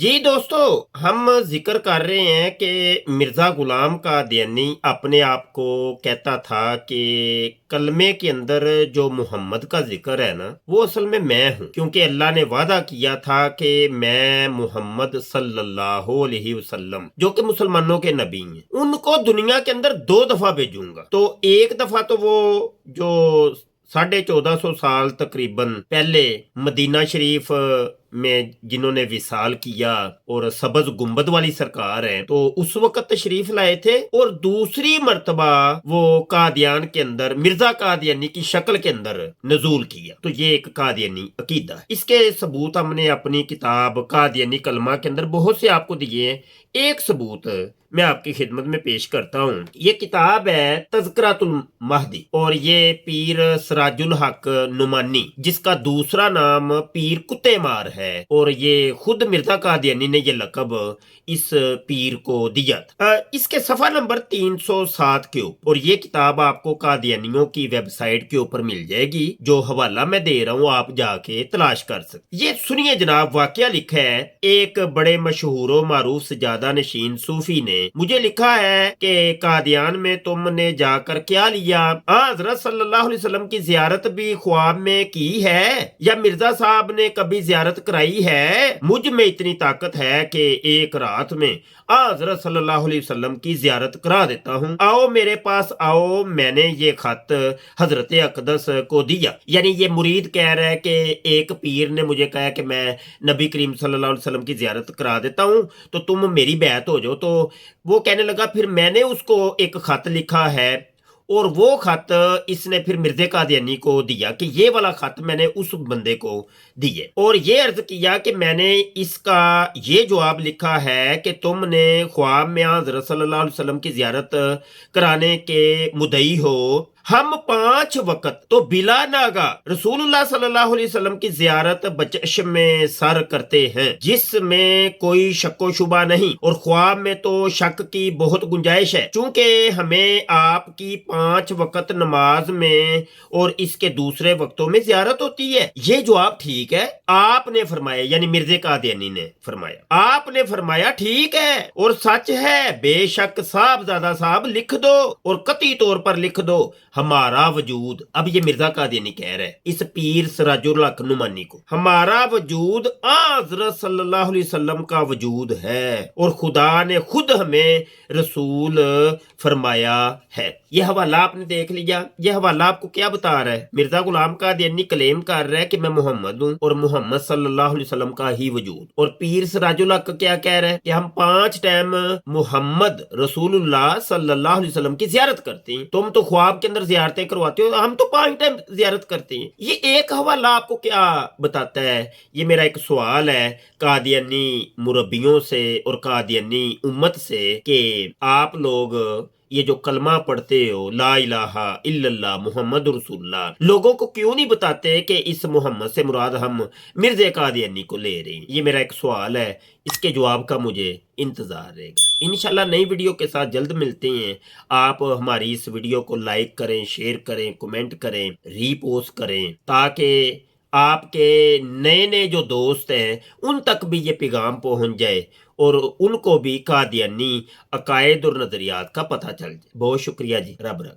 जी दोस्तों, हम जिक्र कर रहे हैं कि मिर्ज़ा गुलाम कादियानी अपने आप को कहता था कि कलमे के अंदर जो मोहम्मद का जिक्र है ना, वो असल में मैं हूँ, क्योंकि अल्लाह ने वादा किया था कि मैं मोहम्मद सल्लल्लाहु अलैहि वसल्लम जो कि मुसलमानों के नबी हैं, उनको दुनिया के अंदर 2 दफा भेजूंगा। तो एक दफा तो वो जो 1450 साल तकरीबन पहले मदीना शरीफ में जिन्होंने विसाल किया और सब्ज गुंबद वाली सरकार है, तो उस वक्त तशरीफ लाए थे। और दूसरी मर्तबा वो कादियान के अंदर मिर्जा कादियानी की शक्ल के अंदर नजूल किया। तो ये एक कादियानी अकीदा है। इसके सबूत हमने अपनी किताब कादियानी कलमा के अंदर बहुत से आपको दिए हैं। एक सबूत मैं आपकी खिदमत में पेश करता हूँ। ये किताब है तज़किरातुल महदी और ये पीर सिराजुल हक नुमानी, जिसका दूसरा नाम पीर कुत्ते मार है, और ये खुद मिर्जा कादियानी ने ये लकब इस पीर को दिया था। इसके सफा नंबर 307 के ऊपर, और ये किताब आपको कादियानियों की वेबसाइट के ऊपर मिल जाएगी, जो हवाला मैं दे रहा हूँ, आप जाके तलाश कर सकते। ये सुनिए जनाब, वाकया लिखा है एक बड़े मशहूर मारूफ सजादा नशीन सूफी ने। मुझे लिखा है कि कादियान में तुमने जाकर क्या लिया? हजरत सल्लल्लाहु अलैहि वसल्लम की जियारत भी ख्वाब में की है, या मिर्जा साहब ने कभी जियारत कराई है? मुझ में इतनी ताकत है कि एक रात में हजरत सल्लल्लाहु अलैहि वसल्लम की जियारत करा देता हूँ। आओ मेरे पास आओ। मैंने ये खत हजरत अकदस को दिया। यानी ये मुरीद कह रहा है कि एक पीर ने मुझे कहा कि मैं नबी करीम सल्लल्लाहु अलैहि वसल्लम की जियारत करा देता हूँ, तो तुम मेरी बैत हो जाओ। तो वो कहने लगा, फिर मैंने उसको एक खत लिखा है, और वो खत इसने फिर मिर्जे कादियानी को दिया कि ये वाला खत मैंने उस बंदे को दिए, और ये अर्ज किया कि मैंने इसका ये जवाब लिखा है कि तुमने ख्वाब में हज़रत सल्लल्लाहु अलैहि वसल्लम की जियारत कराने के मुदई हो। हम 5 वक्त तो बिला नागा रसूलुल्लाह सल्लल्लाहु अलैहि वसल्लम की जियारत बचश में सर करते हैं, जिसमें कोई शक्को शुबा नहीं, और ख्वाब में तो शक की बहुत गुंजाइश है, चूंकि हमें आपकी 5 वक्त नमाज में और इसके दूसरे वक्तों में जियारत होती है। ये जवाब ठीक है? आपने फरमाया, यानी मिर्जे कादियानी ने फरमाया, आपने फरमाया ठीक है और सच है, बेशक साहबजादा साहब लिख दो, और कतई तौर पर लिख दो हमारा वजूद। अब ये मिर्जा कादियानी कह रहा है इस पीर सिराजुल हक नुमानी को, हमारा वजूद हज़रत सल्लल्लाहु अलैहि वसल्लम का वजूद है, और खुदा ने खुद हमें रसूल फरमाया है। यह हवाला आपने देख लिया। यह हवाला आपको क्या बता रहा है? मिर्जा गुलाम कादियानी क्लेम कर रहा है कि मैं मोहम्मद हूँ और मोहम्मद सल्लल्लाहु अलैहि वसल्लम का ही वजूद। और पीर सिराजुल हक क्या कह रहा है कि हम 5 टाइम मोहम्मद रसूलुल्लाह सल्लल्लाहु अलैहि वसल्लम की जियारत करते हैं। तुम तो ख्वाब के अंदर जियारतें करवाते हो, हम तो 5 टाइम जियारत करते हैं। ये एक हवाला आपको क्या बताता है? ये मेरा एक सवाल है कादियानी मुरब्बियों से और कादियानी उम्मत से कि आप लोग ये जो कलमा पढ़ते हो ला इलाहा इल्लल्लाह मुहम्मद रसूलुल्लाह, लोगों को क्यों नहीं बताते कि इस मोहम्मद से मुराद हम मिर्जे कादियानी को ले रहे हैं? ये मेरा एक सवाल है, इसके जवाब का मुझे इंतजार रहेगा। इंशाल्लाह नई वीडियो के साथ जल्द मिलते हैं। आप हमारी इस वीडियो को लाइक करें, शेयर करें, कमेंट करें, रीपोस्ट करें, ताकि आपके नए नए जो दोस्त हैं उन तक भी ये पैगाम पहुंच जाए और उनको भी कादियानी अकायद और नजरियात का पता चल जाए। बहुत शुक्रिया जी। रब रख।